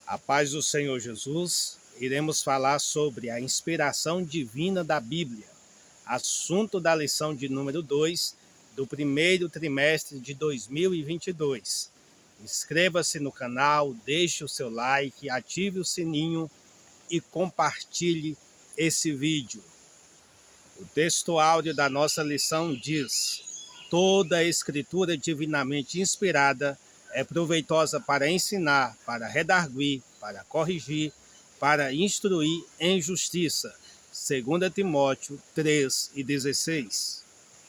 A paz do Senhor Jesus, iremos falar sobre a inspiração divina da Bíblia, assunto da lição de número 2 do primeiro trimestre de 2022. Inscreva-se no canal, deixe o seu like, ative o sininho e compartilhe esse vídeo. O texto áudio da nossa lição diz: toda a escritura divinamente inspirada é proveitosa para ensinar, para redarguir, para corrigir, para instruir em justiça. 2 Timóteo 3:16.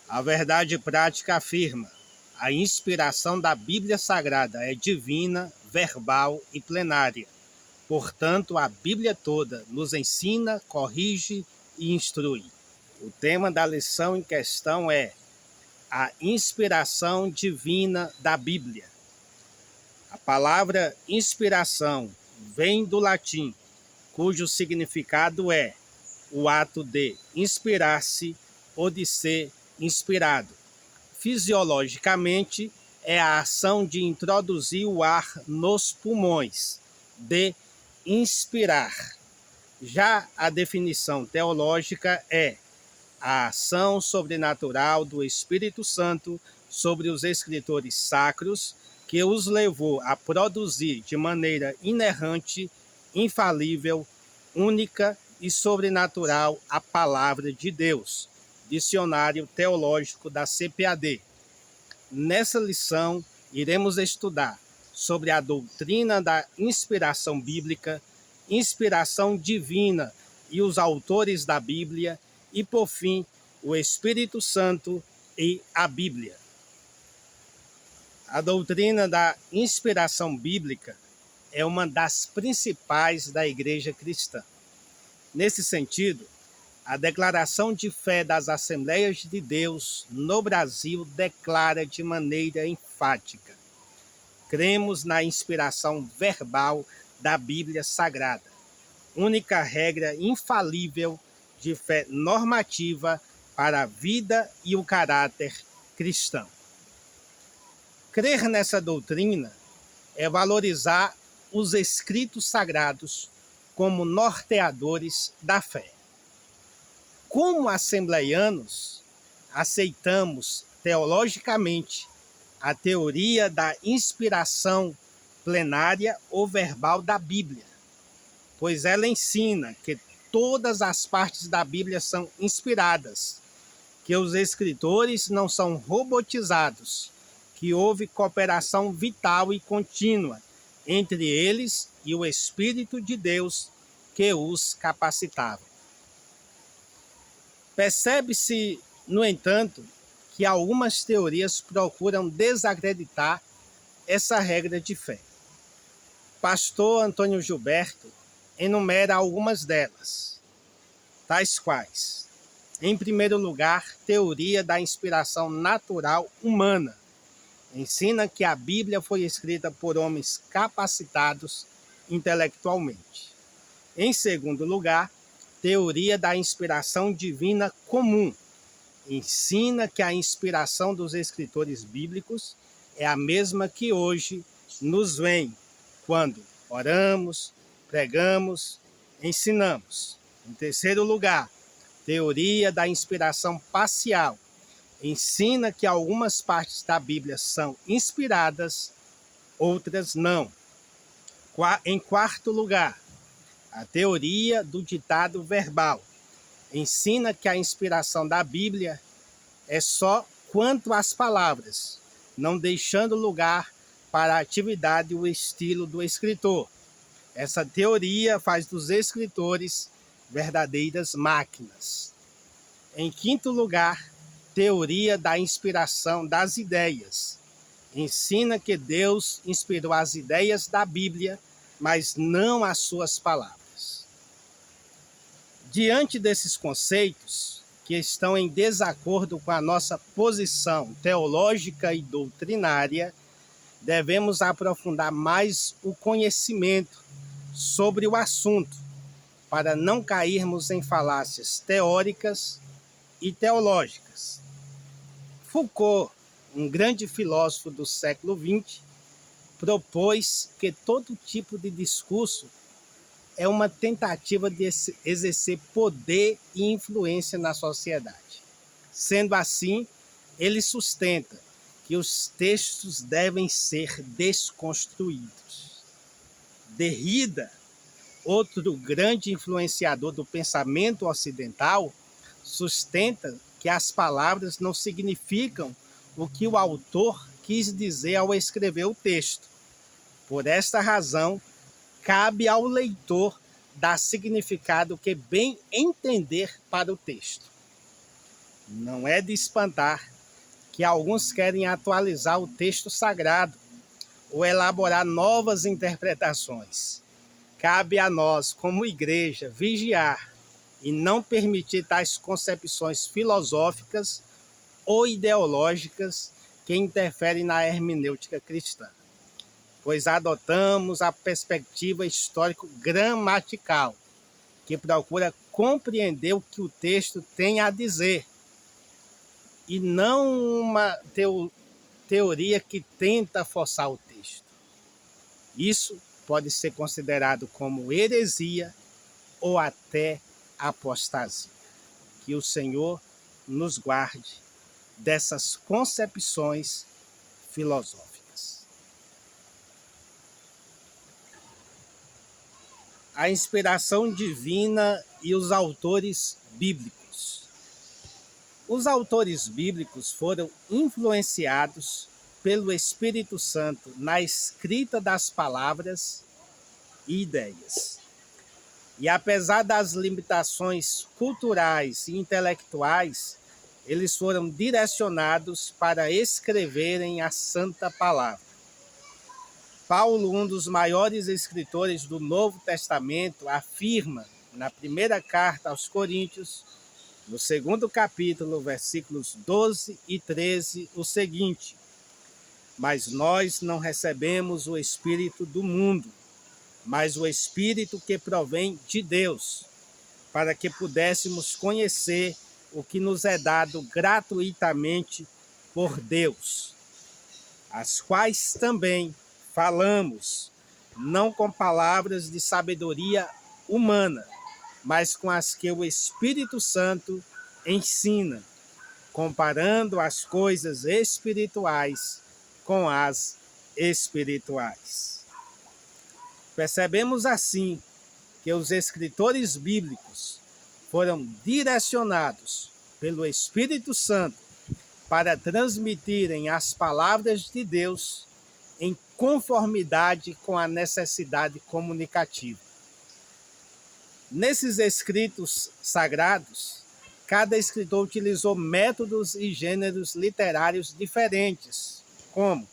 A verdade prática afirma: a inspiração da Bíblia Sagrada é divina, verbal e plenária. Portanto, a Bíblia toda nos ensina, corrige e instrui. O tema da lição em questão é a inspiração divina da Bíblia. A palavra inspiração vem do latim, cujo significado é o ato de inspirar-se ou de ser inspirado. Fisiologicamente, é a ação de introduzir o ar nos pulmões, de inspirar. Já a definição teológica é a ação sobrenatural do Espírito Santo sobre os escritores sacros, que os levou a produzir de maneira inerrante, infalível, única e sobrenatural a palavra de Deus. Dicionário Teológico da CPAD. Nessa lição, iremos estudar sobre a doutrina da inspiração bíblica, inspiração divina e os autores da Bíblia, e, por fim, o Espírito Santo e a Bíblia. A doutrina da inspiração bíblica é uma das principais da Igreja cristã. Nesse sentido, a Declaração de Fé das Assembleias de Deus no Brasil declara de maneira enfática: cremos na inspiração verbal da Bíblia Sagrada, única regra infalível de fé normativa para a vida e o caráter cristão. Crer nessa doutrina é valorizar os escritos sagrados como norteadores da fé. Como assembleianos, aceitamos teologicamente a teoria da inspiração plenária ou verbal da Bíblia, pois ela ensina que todas as partes da Bíblia são inspiradas, que os escritores não são robotizados, que houve cooperação vital e contínua entre eles e o Espírito de Deus que os capacitava. Percebe-se, no entanto, que algumas teorias procuram desacreditar essa regra de fé. Pastor Antônio Gilberto enumera algumas delas, tais quais: em primeiro lugar, teoria da inspiração natural humana. Ensina que a Bíblia foi escrita por homens capacitados intelectualmente. Em segundo lugar, teoria da inspiração divina comum. Ensina que a inspiração dos escritores bíblicos é a mesma que hoje nos vem quando oramos, pregamos, ensinamos. Em terceiro lugar, teoria da inspiração parcial. Ensina que algumas partes da Bíblia são inspiradas, outras não. Em quarto lugar, a teoria do ditado verbal. Ensina que a inspiração da Bíblia é só quanto às palavras, não deixando lugar para a atividade e o estilo do escritor. Essa teoria faz dos escritores verdadeiras máquinas. Em quinto lugar, teoria da inspiração das ideias. Ensina que Deus inspirou as ideias da Bíblia, mas não as suas palavras. Diante desses conceitos, que estão em desacordo com a nossa posição teológica e doutrinária, devemos aprofundar mais o conhecimento sobre o assunto, para não cairmos em falácias teóricas e teológicas. Foucault, um grande filósofo do século XX, propôs que todo tipo de discurso é uma tentativa de exercer poder e influência na sociedade. Sendo assim, ele sustenta que os textos devem ser desconstruídos. Derrida, outro grande influenciador do pensamento ocidental, sustenta que as palavras não significam o que o autor quis dizer ao escrever o texto. Por esta razão, cabe ao leitor dar significado que bem entender para o texto. Não é de espantar que alguns querem atualizar o texto sagrado ou elaborar novas interpretações. Cabe a nós, como igreja, vigiar e não permitir tais concepções filosóficas ou ideológicas que interferem na hermenêutica cristã, pois adotamos a perspectiva histórico-gramatical, que procura compreender o que o texto tem a dizer, e não uma teoria que tenta forçar o texto. Isso pode ser considerado como heresia ou até apostasia. Que o Senhor nos guarde dessas concepções filosóficas. A inspiração divina e os autores bíblicos. Os autores bíblicos foram influenciados pelo Espírito Santo na escrita das palavras e ideias. E apesar das limitações culturais e intelectuais, eles foram direcionados para escreverem a Santa Palavra. Paulo, um dos maiores escritores do Novo Testamento, afirma na primeira carta aos Coríntios, no 2º capítulo, versículos 12 e 13, o seguinte: mas nós não recebemos o Espírito do mundo, mas o Espírito que provém de Deus, para que pudéssemos conhecer o que nos é dado gratuitamente por Deus, as quais também falamos, não com palavras de sabedoria humana, mas com as que o Espírito Santo ensina, comparando as coisas espirituais com as espirituais. Percebemos assim que os escritores bíblicos foram direcionados pelo Espírito Santo para transmitirem as palavras de Deus em conformidade com a necessidade comunicativa. Nesses escritos sagrados, cada escritor utilizou métodos e gêneros literários diferentes, como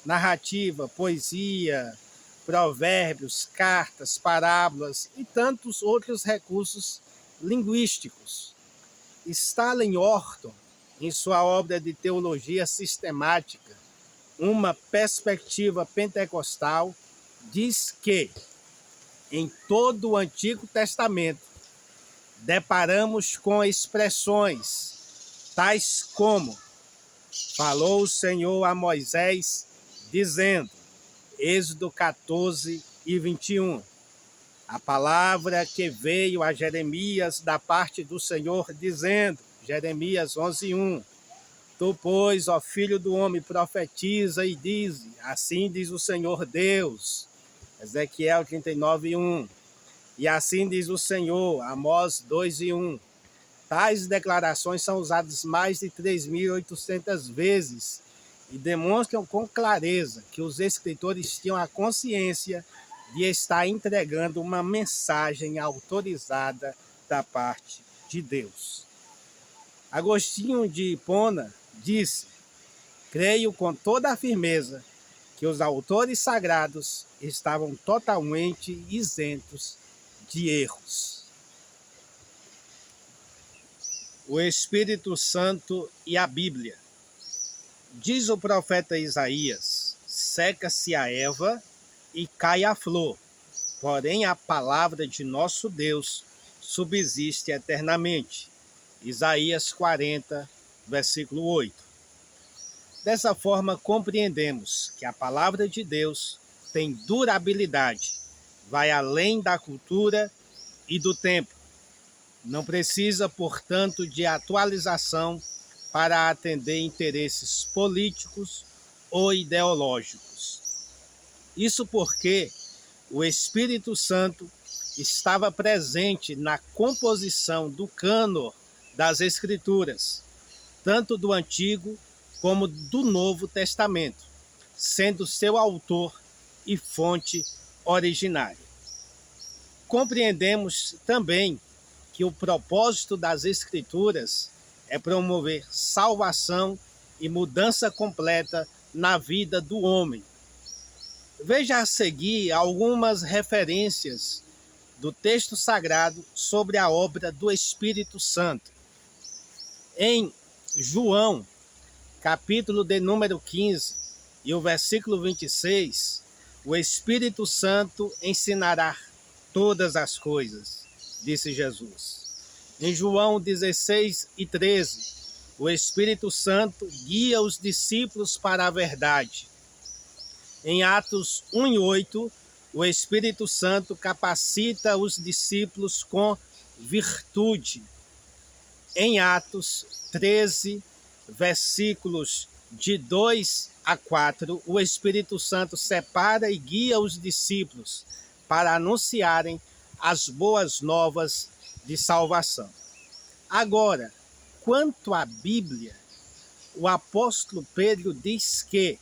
narrativa, poesia, provérbios, cartas, parábolas e tantos outros recursos linguísticos. Stanley Orton, em sua obra de teologia sistemática, Uma Perspectiva Pentecostal, diz que em todo o Antigo Testamento deparamos com expressões tais como: falou o Senhor a Moisés, dizendo, Êxodo 14 e 21. A palavra que veio a Jeremias da parte do Senhor, dizendo, Jeremias 11:1. Tu, pois, ó filho do homem, profetiza e dize, assim diz o Senhor Deus, Ezequiel 39:1. E assim diz o Senhor, Amós 2:1. Tais declarações são usadas mais de 3.800 vezes e demonstram com clareza que os escritores tinham a consciência de estar entregando uma mensagem autorizada da parte de Deus. Agostinho de Hipona disse: creio com toda a firmeza que os autores sagrados estavam totalmente isentos de erros. O Espírito Santo e a Bíblia. Diz o profeta Isaías: seca-se a erva e cai a flor, porém a palavra de nosso Deus subsiste eternamente. Isaías 40, versículo 8. Dessa forma, compreendemos que a palavra de Deus tem durabilidade, vai além da cultura e do tempo. Não precisa, portanto, de atualização para atender interesses políticos ou ideológicos. Isso porque o Espírito Santo estava presente na composição do cânon das Escrituras, tanto do Antigo como do Novo Testamento, sendo seu autor e fonte originária. Compreendemos também que o propósito das Escrituras é promover salvação e mudança completa na vida do homem. Veja a seguir algumas referências do texto sagrado sobre a obra do Espírito Santo. Em João, capítulo de número 15, e o versículo 26, o Espírito Santo ensinará todas as coisas, disse Jesus. Em João 16 e 13, o Espírito Santo guia os discípulos para a verdade. Em Atos 1 e 8, o Espírito Santo capacita os discípulos com virtude. Em Atos 13, versículos de 2 a 4, o Espírito Santo separa e guia os discípulos para anunciarem as boas novas de salvação. Agora, quanto à Bíblia, o apóstolo Pedro diz que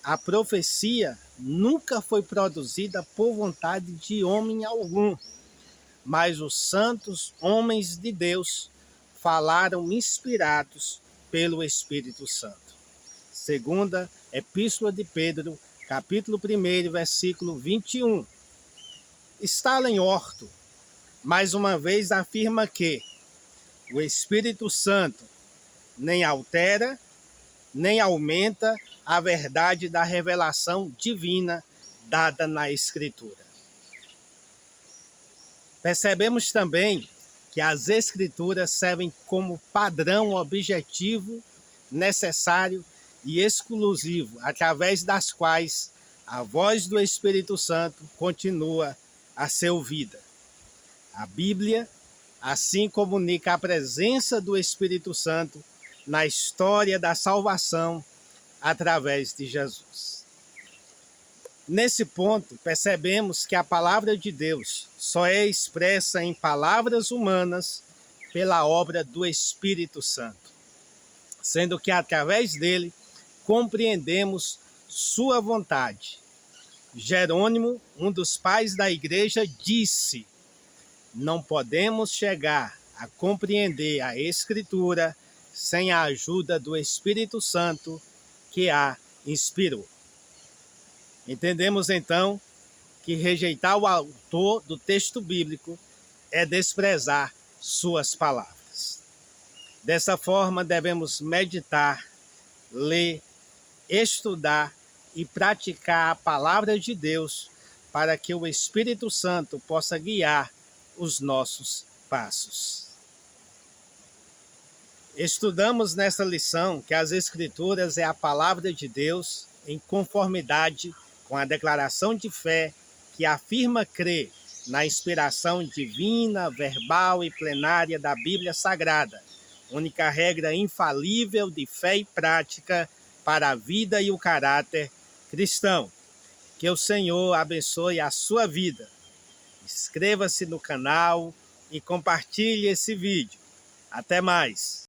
a profecia nunca foi produzida por vontade de homem algum, mas os santos homens de Deus falaram inspirados pelo Espírito Santo. Segunda Epístola de Pedro, capítulo 1, versículo 21. Stalin Orto, mais uma vez, afirma que o Espírito Santo nem altera, nem aumenta a verdade da revelação divina dada na Escritura. Percebemos também que as Escrituras servem como padrão objetivo, necessário e exclusivo, através das quais a voz do Espírito Santo continua a ser ouvida. A Bíblia, assim, comunica a presença do Espírito Santo na história da salvação através de Jesus. Nesse ponto, percebemos que a palavra de Deus só é expressa em palavras humanas pela obra do Espírito Santo, sendo que através dele compreendemos sua vontade. Jerônimo, um dos pais da igreja, disse: não podemos chegar a compreender a Escritura sem a ajuda do Espírito Santo que a inspirou. Entendemos, então, que rejeitar o autor do texto bíblico é desprezar suas palavras. Dessa forma, devemos meditar, ler, estudar e praticar a palavra de Deus para que o Espírito Santo possa guiar os nossos passos. Estudamos nesta lição que as Escrituras é a palavra de Deus em conformidade com a declaração de fé que afirma crer na inspiração divina, verbal e plenária da Bíblia Sagrada, única regra infalível de fé e prática para a vida e o caráter cristão. Que o Senhor abençoe a sua vida. Inscreva-se no canal e compartilhe esse vídeo. Até mais!